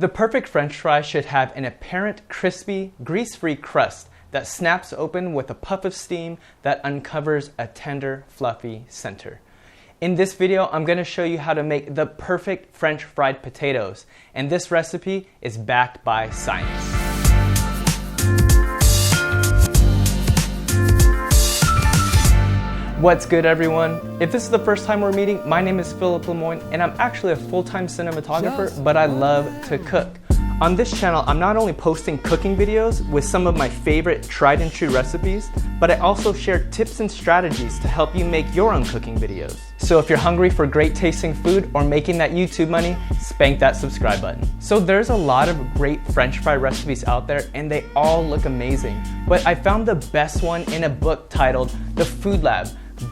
The perfect French fry should have an apparent, crispy, grease-free crust that snaps open with a puff of steam that uncovers a tender, fluffy center. In this video, I'm going to show you how to make the perfect French fried potatoes, and this recipe is backed by science. What's good, everyone? If this is the first time we're meeting, my name is Lemoine, and I'm actually a full-time cinematographer, but I love to cook. On this channel, I'm not only posting cooking videos with some of my favorite tried and true recipes, but I also share tips and strategies to help you make your own cooking videos. So if you're hungry for great tasting food or making that YouTube money, spank that subscribe button. So there's a lot of great French fry recipes out there and they all look amazing. But I found the best one in a book titled The Food Lab: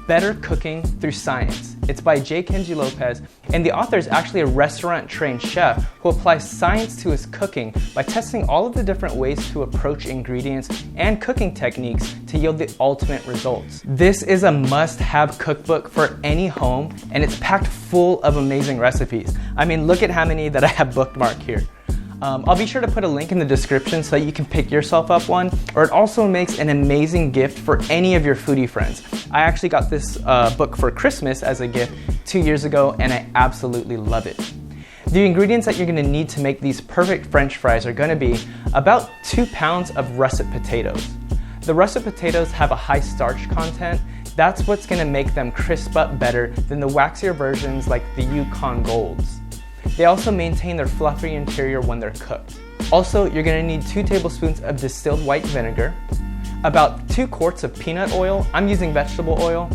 Better Cooking Through Science. It's by J. Kenji Lopez, and the author is actually a restaurant-trained chef who applies science to his cooking by testing all of the different ways to approach ingredients and cooking techniques to yield the ultimate results. This is a must-have cookbook for any home, and it's packed full of amazing recipes. I mean, look at how many that I have bookmarked here. I'll be sure to put a link in the description so that you can pick yourself up one, or it also makes an amazing gift for any of your foodie friends. I actually got this book for Christmas as a gift 2 years ago, and I absolutely love it. The ingredients that you're going to need to make these perfect French fries are going to be about 2 pounds of russet potatoes. The russet potatoes have a high starch content. That's what's going to make them crisp up better than the waxier versions like the Yukon Golds. They also maintain their fluffy interior when they're cooked. Also, you're going to need 2 tablespoons of distilled white vinegar, about 2 quarts of peanut oil, I'm using vegetable oil,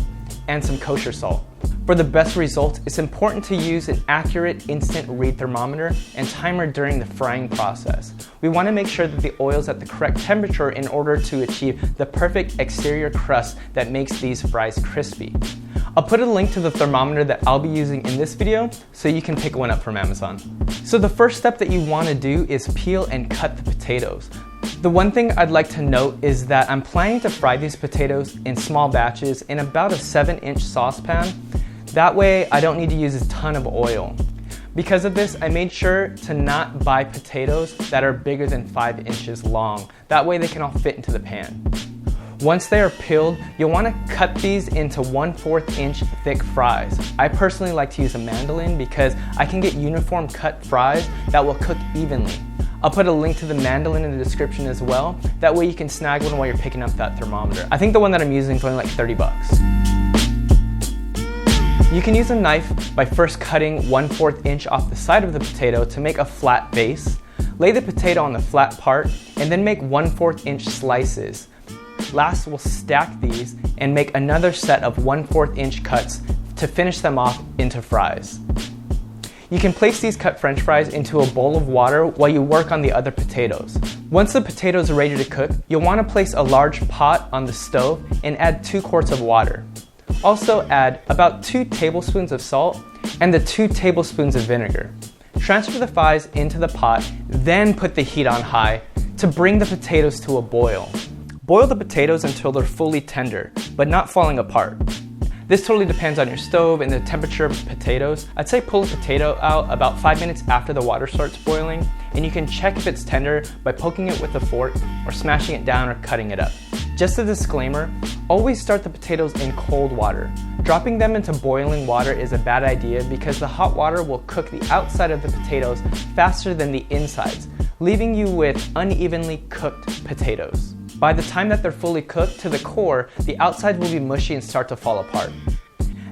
and some kosher salt. For the best results, it's important to use an accurate instant read thermometer and timer during the frying process. We want to make sure that the oil is at the correct temperature in order to achieve the perfect exterior crust that makes these fries crispy. I'll put a link to the thermometer that I'll be using in this video so you can pick one up from Amazon. So the first step that you want to do is peel and cut the potatoes. The one thing I'd like to note is that I'm planning to fry these potatoes in small batches in about a 7-inch saucepan. That way I don't need to use a ton of oil. Because of this, I made sure to not buy potatoes that are bigger than 5 inches long. That way they can all fit into the pan. Once they are peeled, you'll want to cut these into 1/4 inch thick fries. I personally like to use a mandolin because I can get uniform cut fries that will cook evenly. I'll put a link to the mandolin in the description as well. That way you can snag one while you're picking up that thermometer. I think the one that I'm using is only like 30 bucks. You can use a knife by first cutting 1/4 inch off the side of the potato to make a flat base. Lay the potato on the flat part and then make 1/4 inch slices. Last, we'll stack these and make another set of 1/4 inch cuts to finish them off into fries. You can place these cut French fries into a bowl of water while you work on the other potatoes. Once the potatoes are ready to cook, you'll want to place a large pot on the stove and add 2 quarts of water. Also add about 2 tablespoons of salt and the 2 tablespoons of vinegar. Transfer the fries into the pot, then put the heat on high to bring the potatoes to a boil. Boil the potatoes until they're fully tender, but not falling apart. This totally depends on your stove and the temperature of the potatoes. I'd say pull a potato out about 5 minutes after the water starts boiling, and you can check if it's tender by poking it with a fork or smashing it down or cutting it up. Just a disclaimer, always start the potatoes in cold water. Dropping them into boiling water is a bad idea because the hot water will cook the outside of the potatoes faster than the insides, leaving you with unevenly cooked potatoes. By the time that they're fully cooked to the core, the outside will be mushy and start to fall apart.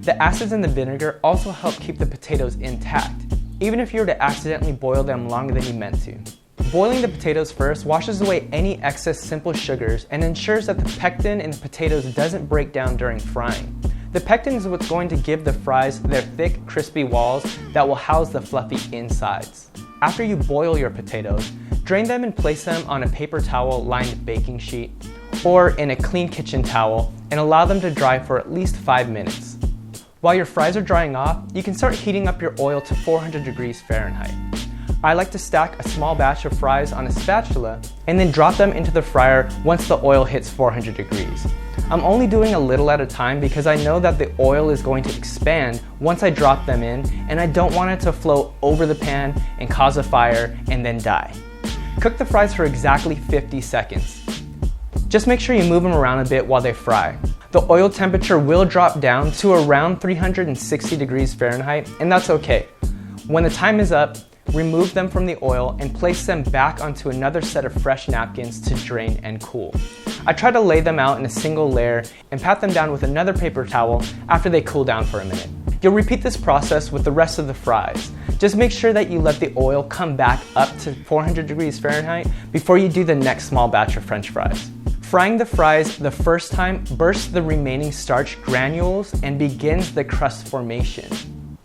The acids in the vinegar also help keep the potatoes intact, even if you were to accidentally boil them longer than you meant to. Boiling the potatoes first washes away any excess simple sugars and ensures that the pectin in the potatoes doesn't break down during frying. The pectin is what's going to give the fries their thick, crispy walls that will house the fluffy insides. After you boil your potatoes, drain them and place them on a paper towel lined baking sheet or in a clean kitchen towel and allow them to dry for at least 5 minutes. While your fries are drying off, you can start heating up your oil to 400 degrees Fahrenheit. I like to stack a small batch of fries on a spatula and then drop them into the fryer once the oil hits 400 degrees. I'm only doing a little at a time because I know that the oil is going to expand once I drop them in, and I don't want it to flow over the pan and cause a fire and then die. Cook the fries for exactly 50 seconds. Just make sure you move them around a bit while they fry. The oil temperature will drop down to around 360 degrees Fahrenheit, and that's okay. When the time is up, remove them from the oil and place them back onto another set of fresh napkins to drain and cool. I try to lay them out in a single layer and pat them down with another paper towel after they cool down for a minute. You'll repeat this process with the rest of the fries. Just make sure that you let the oil come back up to 400 degrees Fahrenheit before you do the next small batch of French fries. Frying the fries the first time bursts the remaining starch granules and begins the crust formation.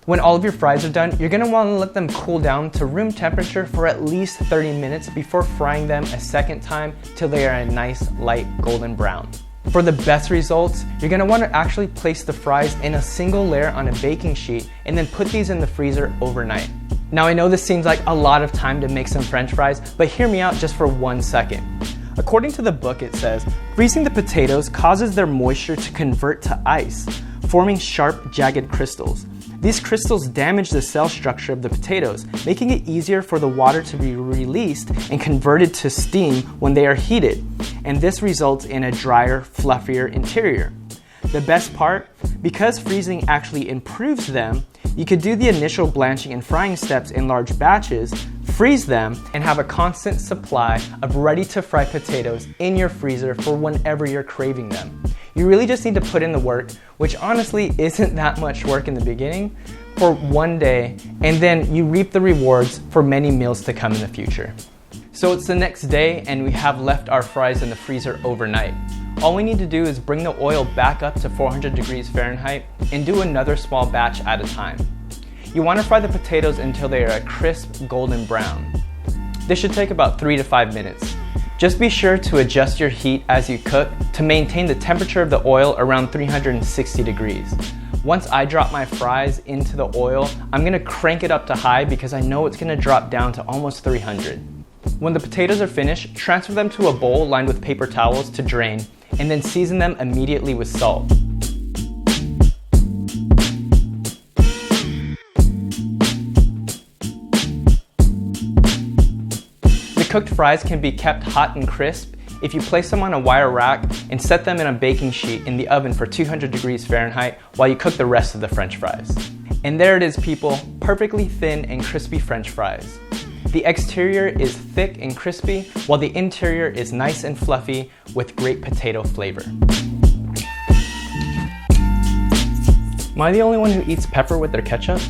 When all of your fries are done, you're gonna wanna let them cool down to room temperature for at least 30 minutes before frying them a second time till they are a nice light golden brown. For the best results, you're gonna wanna actually place the fries in a single layer on a baking sheet and then put these in the freezer overnight. Now I know this seems like a lot of time to make some French fries, but hear me out just for 1 second. According to the book, it says, freezing the potatoes causes their moisture to convert to ice, forming sharp, jagged crystals. These crystals damage the cell structure of the potatoes, making it easier for the water to be released and converted to steam when they are heated, and this results in a drier, fluffier interior. The best part, because freezing actually improves them, you could do the initial blanching and frying steps in large batches, freeze them, and have a constant supply of ready-to-fry potatoes in your freezer for whenever you're craving them. You really just need to put in the work, which honestly isn't that much work in the beginning, for one day, and then you reap the rewards for many meals to come in the future. So it's the next day and we have left our fries in the freezer overnight. All we need to do is bring the oil back up to 400 degrees Fahrenheit and do another small batch at a time. You want to fry the potatoes until they are a crisp golden brown. This should take about 3 to 5 minutes. Just be sure to adjust your heat as you cook to maintain the temperature of the oil around 360 degrees. Once I drop my fries into the oil, I'm gonna crank it up to high because I know it's gonna drop down to almost 300. When the potatoes are finished, transfer them to a bowl lined with paper towels to drain, and then season them immediately with salt. Cooked fries can be kept hot and crisp if you place them on a wire rack and set them in a baking sheet in the oven for 200 degrees Fahrenheit while you cook the rest of the French fries. And there it is, people, perfectly thin and crispy French fries. The exterior is thick and crispy while the interior is nice and fluffy with great potato flavor. Am I the only one who eats pepper with their ketchup?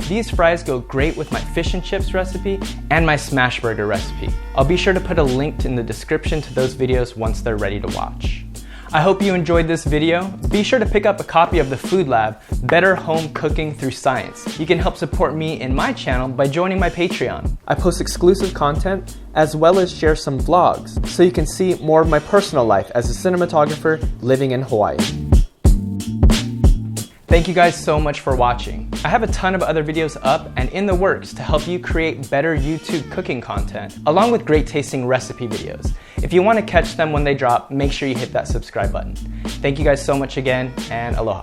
These fries go great with my fish and chips recipe and my smash burger recipe. I'll be sure to put a link in the description to those videos once they're ready to watch. I hope you enjoyed this video. Be sure to pick up a copy of the Food Lab, Better Home Cooking Through Science. You can help support me and my channel by joining my Patreon. I post exclusive content as well as share some vlogs so you can see more of my personal life as a cinematographer living in Hawaii. Thank you guys so much for watching. I have a ton of other videos up and in the works to help you create better YouTube cooking content, along with great tasting recipe videos. If you want to catch them when they drop, make sure you hit that subscribe button. Thank you guys so much again, and aloha.